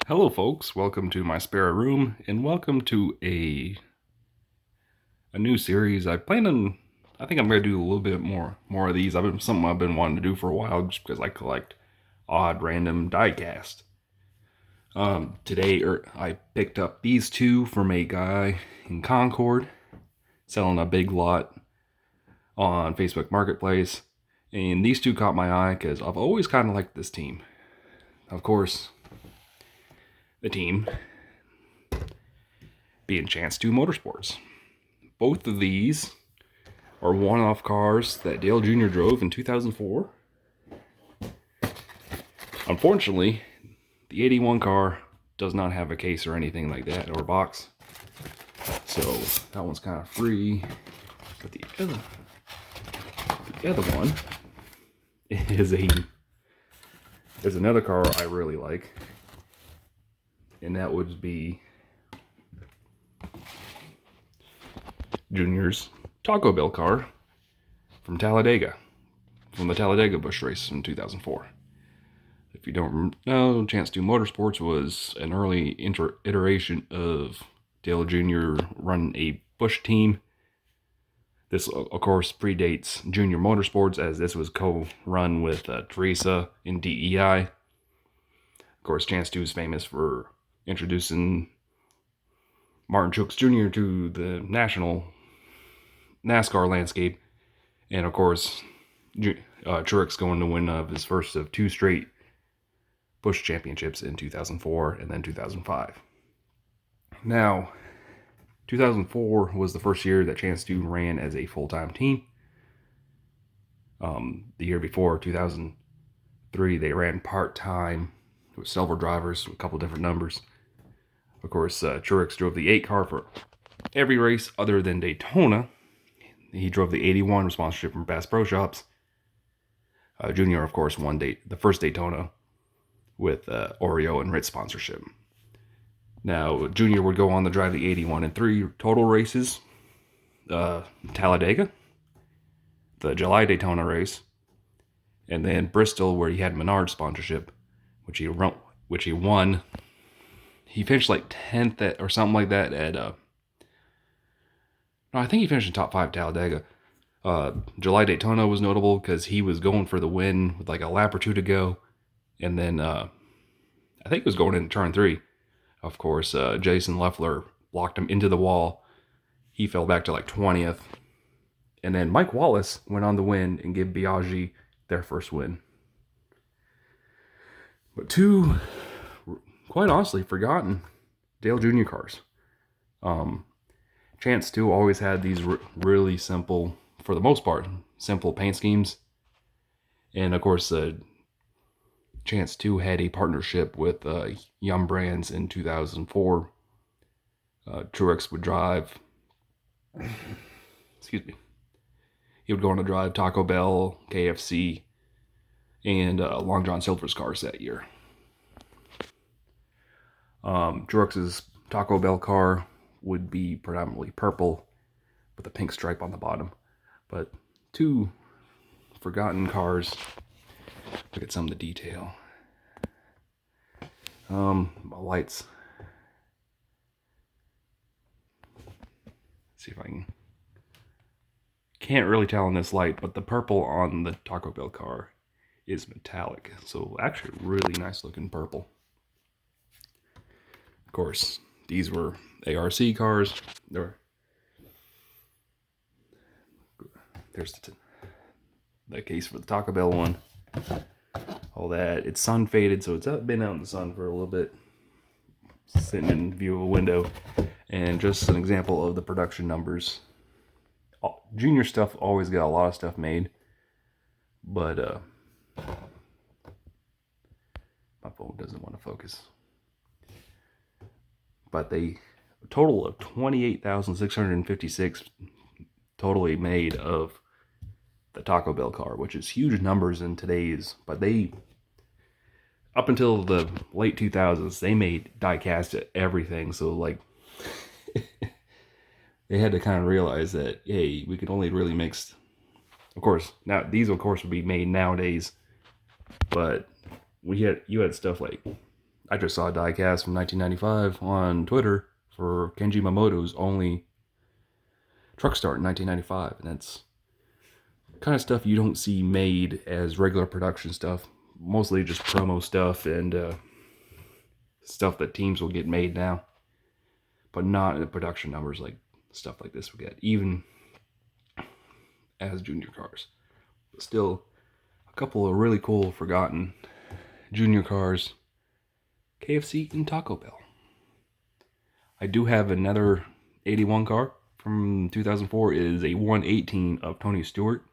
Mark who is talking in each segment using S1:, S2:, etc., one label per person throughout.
S1: Hello folks, welcome to my spare room and welcome to a new series. I think I'm going to do a little bit more of these. Something I've been wanting to do for a while just because I collect odd random diecast. Today I picked up these two from a guy in Concord selling a big lot on Facebook Marketplace, and these two caught my eye because I've always kind of liked this team. Of course, the team being Chance 2 Motorsports. Both of these are one-off cars that Dale Jr. drove in 2004. Unfortunately, the 81 car does not have a case or anything like that, or box. So that one's kind of free. But the other one is another car I really like. And that would be Junior's Taco Bell car from Talladega, from the Talladega Busch race in 2004. If you don't know, Chance 2 Motorsports was an early iteration of Dale Jr. running a Busch team. This, of course, predates Junior Motorsports, as this was co-run with Teresa in DEI. Of course, Chance 2 is famous for introducing Martin Truex Jr. to the national NASCAR landscape, and of course Truex going to win his first of two straight Busch championships in 2004 and then 2005. Now, 2004 was the first year that Chance 2 ran as a full-time team. The year before, 2003, they ran part-time with several drivers, a couple different numbers. Of course, Truex drove the 8 car for every race other than Daytona. He drove the 81 with sponsorship from Bass Pro Shops. Junior, of course, won the first Daytona with Oreo and Ritz sponsorship. Now, Junior would go on to drive the 81 in 3 total races. Talladega, the July Daytona race, and then Bristol, where he had Menard sponsorship, which he won. He finished like 10th or something like that at no, I think he finished in top 5 Talladega. July Daytona was notable because he was going for the win with like a lap or two to go. And then I think he was going into turn 3. Of course, Jason Leffler blocked him into the wall. He fell back to like 20th. And then Mike Wallace went on the win and gave Biaggi their first win. But two, quite honestly, forgotten Dale Jr. cars. Chance 2 always had these really simple, for the most part, simple paint schemes. And of course, Chance 2 had a partnership with Yum Brands in 2004. Truex would drive, excuse me, he would go on to drive Taco Bell, KFC, and Long John Silver's cars that year. Truex's Taco Bell car would be predominantly purple with a pink stripe on the bottom. But two forgotten cars. Look at some of the detail. My lights. Let's see if I can't really tell in this light, but the purple on the Taco Bell car is metallic. So actually really nice looking purple. Of course, these were ARC cars. There's the case for the Taco Bell one. All that. It's sun faded, so it's been out in the sun for a little bit. Sitting in view of a window. And just an example of the production numbers. Junior stuff always got a lot of stuff made. But, my phone doesn't want to focus. But they a total of 28,656 totally made of the Taco Bell car, which is huge numbers in today's. But they, up until the late 2000s, they made diecast everything. So like, they had to kind of realize that, hey, we could only really mix. Of course, now these of course would be made nowadays, but you had stuff like I just saw a diecast from 1995 on Twitter for Kenji Mamoto's only truck start in 1995, and that's kind of stuff you don't see made as regular production stuff. Mostly just promo stuff and stuff that teams will get made now, but not in the production numbers like stuff like this will get, even as junior cars. But still, a couple of really cool forgotten junior cars, KFC and Taco Bell. I do have another 81 car from 2004. It is a 118 of Tony Stewart.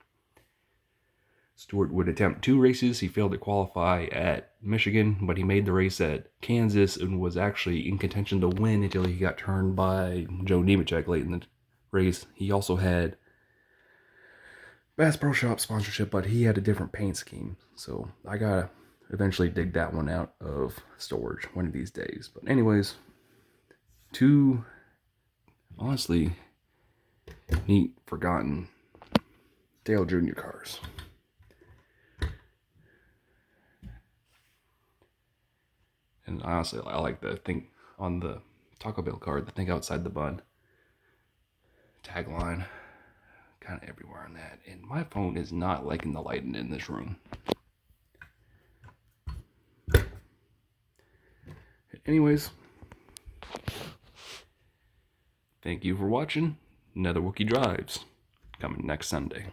S1: Stewart would attempt 2 races. He failed to qualify at Michigan, but he made the race at Kansas and was actually in contention to win until he got turned by Joe Nemechek late in the race. He also had Bass Pro Shop sponsorship, but he had a different paint scheme. So I gotta eventually dig that one out of storage one of these days. But anyways, 2 honestly neat, forgotten Dale Jr. cars. And honestly, I like the thing on the Taco Bell card, the think outside the bun tagline. Kind of everywhere on that. And my phone is not liking the lighting in this room. Anyways, thank you for watching. Another Wookie Drives coming next Sunday.